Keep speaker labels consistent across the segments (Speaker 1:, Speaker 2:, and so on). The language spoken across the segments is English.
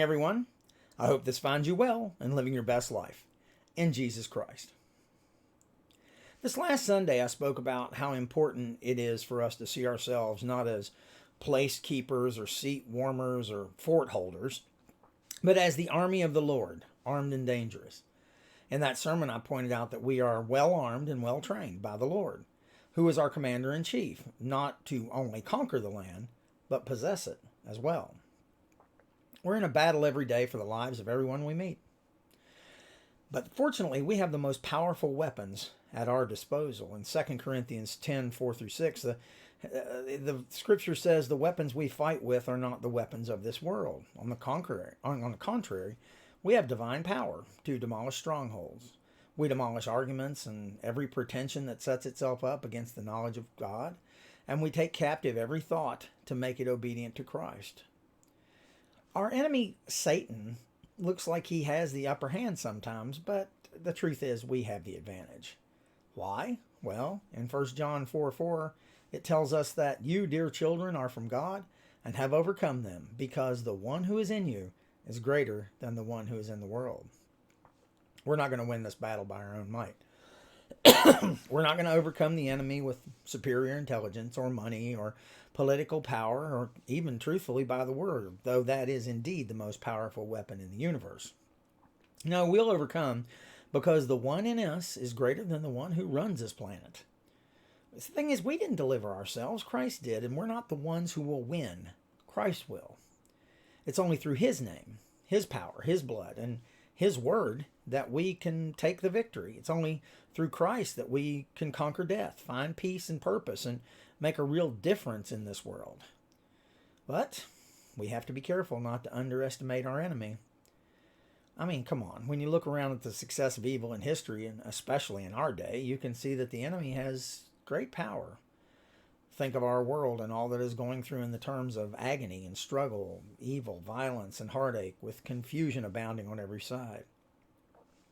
Speaker 1: everyone. I hope this finds you well and living your best life in Jesus Christ. This last Sunday, I spoke about how important it is for us to see ourselves not as place keepers or seat warmers or fort holders, but as the army of the Lord, armed and dangerous. In that sermon, I pointed out that we are well armed and well trained by the Lord, who is our commander-in-chief, not to only conquer the land, but possess it as well. We're in a battle every day for the lives of everyone we meet. But fortunately, we have the most powerful weapons at our disposal. In 2 Corinthians 10:4-6, the scripture says the weapons we fight with are not the weapons of this world. On the contrary, we have divine power to demolish strongholds. We demolish arguments and every pretension that sets itself up against the knowledge of God, and we take captive every thought to make it obedient to Christ. Our enemy, Satan, looks like he has the upper hand sometimes, but the truth is we have the advantage. Why? Well, in 1 John 4:4, it tells us that you, dear children, are from God and have overcome them, because the one who is in you is greater than the one who is in the world. We're not going to win this battle by our own might. We're not going to overcome the enemy with superior intelligence or money or political power or even truthfully by the word, though that is indeed the most powerful weapon in the universe. No, we'll overcome because the one in us is greater than the one who runs this planet. The thing is, we didn't deliver ourselves. Christ did, and we're not the ones who will win. Christ will. It's only through his name, his power, his blood, and his word that we can take the victory. It's only through Christ that we can conquer death, find peace and purpose, and make a real difference in this world. But we have to be careful not to underestimate our enemy. I mean, come on. When you look around at the success of evil in history, and especially in our day, you can see that the enemy has great power. Think of our world and all that is going through in the terms of agony and struggle, evil, violence, and heartache, with confusion abounding on every side.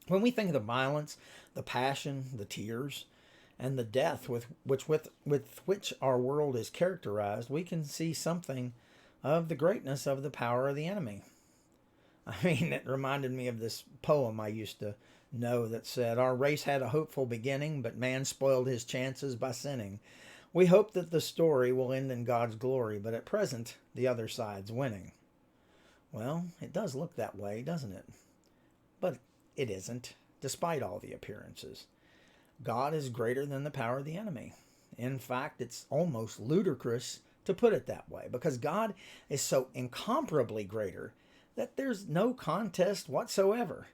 Speaker 1: When we think of the violence, the passion, the tears, and the death with which our world is characterized, we can see something of the greatness of the power of the enemy. I mean, it reminded me of this poem I used to know that said, "Our race had a hopeful beginning, but man spoiled his chances by sinning. We hope that the story will end in God's glory, but at present, the other side's winning." Well, it does look that way, doesn't it? But it isn't, despite all the appearances. God is greater than the power of the enemy. In fact, it's almost ludicrous to put it that way, because God is so incomparably greater that there's no contest whatsoever.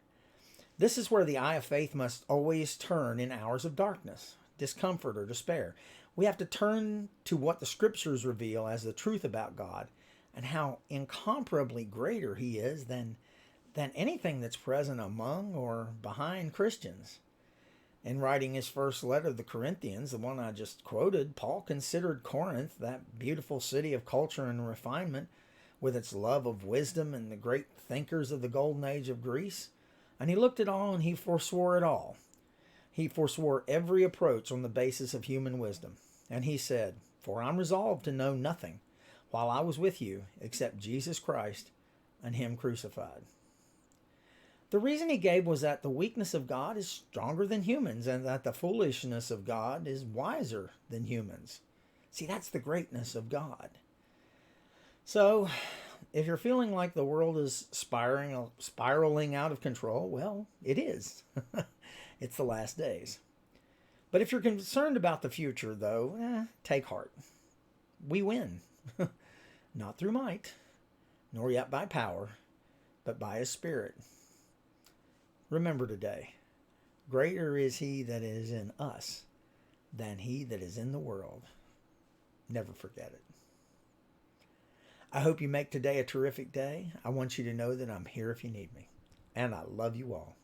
Speaker 1: This is where the eye of faith must always turn in hours of darkness, discomfort, or despair. We have to turn to what the scriptures reveal as the truth about God and how incomparably greater he is than anything that's present among or behind Christians. In writing his first letter to the Corinthians, the one I just quoted, Paul considered Corinth, that beautiful city of culture and refinement, with its love of wisdom and the great thinkers of the golden age of Greece. And he looked at all and he forswore it all. He forswore every approach on the basis of human wisdom. And he said, "For I'm resolved to know nothing while I was with you except Jesus Christ and him crucified." The reason he gave was that the weakness of God is stronger than humans, and that the foolishness of God is wiser than humans. See, that's the greatness of God. So, if you're feeling like the world is spiraling out of control, well, it is. It's the last days. But if you're concerned about the future, though, take heart. We win. Not through might, nor yet by power, but by his Spirit. Remember today, greater is he that is in us than he that is in the world. Never forget it. I hope you make today a terrific day. I want you to know that I'm here if you need me. And I love you all.